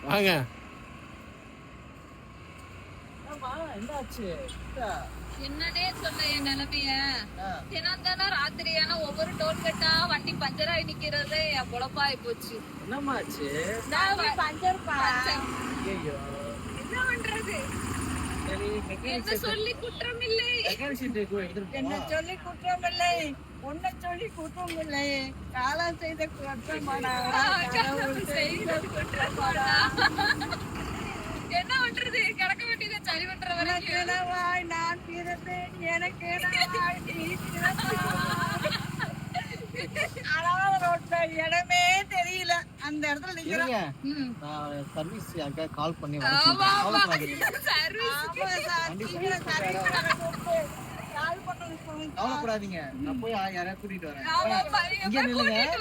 வாங்க. என்னன்னே சொல்ல என் நிலைமைய. தினந்தான ராத்திரியான ஒவ்வொரு டோல்கட்டா வண்டி பஞ்சர் ஆகி நிக்கிறதே என் பொழப்பாயி போச்சு. என்னமாச்சு? பஞ்சர். என்ன பண்றது? என்ன சொல்லி குற்றம் இல்லை. என்ன சொல்லி குற்றம் இல்லை. உன்னை சொல்லி குற்றம் இல்லை. காலம் செய்த குற்றமாடா. என்ன பண்றது? கிடக்க வேண்டியதை சரி பண்ற வரைக்கும் நான் பிறந்தேன். எனக்கு இடமே தெரியல. அந்த இடத்துல நிக்கிறேன். சர்வீஸ் கால் பண்ணி கவலைப்படாதீங்க. நான் போய் யாரையாவது கூட்டிட்டு வரேன்.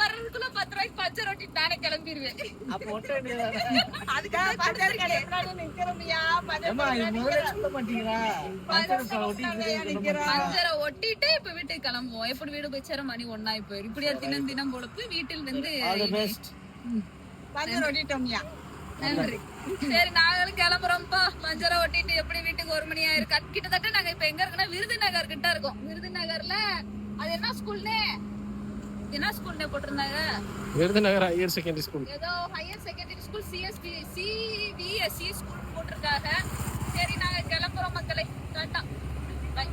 வர்றதுக்குள்ள 10 ரூபாய்க்கு பஞ்சர் ஓட்டி நானே கிளம்பிடுவேன். அப்ப ஒட்ட அதுக்காக பஞ்சர் கடை நிக்கிறோம்யா. சொல்ல மாட்டீங்களா? பஞ்சரை ஒட்டிட்டு இப்ப வீட்டுக்கு கிளம்புவோம். எப்படி வீடு போய் சேர மணி 1 ஆகி போயிடும். இப்படியா தினம் தினம் பொழுப்பு வீட்டில் இருந்து பஞ்சர் ஒட்டிட்டோம்யா. நன்றி. சரி நாங்களும் கிளம்புறோம்ப்பா. பஞ்சரை ஒட்டிட்டு எப்படி வீட்டுக்கு 1 மணி ஆயிருக்கு. கிட்டத்தட்ட நாங்க இப்ப எங்க இருக்கோம்னா விருதுநகர் கிட்ட இருக்கோம். விருதுநகர்ல அது என்ன ஸ்கூல்னே போட்டிருந்தாங்க. Virudhunagar higher secondary school. ஏதோ higher secondary school CBSE school போட்டிருக்காங்க. சரி நாங்க கிளம்புறோம் மக்களே. Tata by.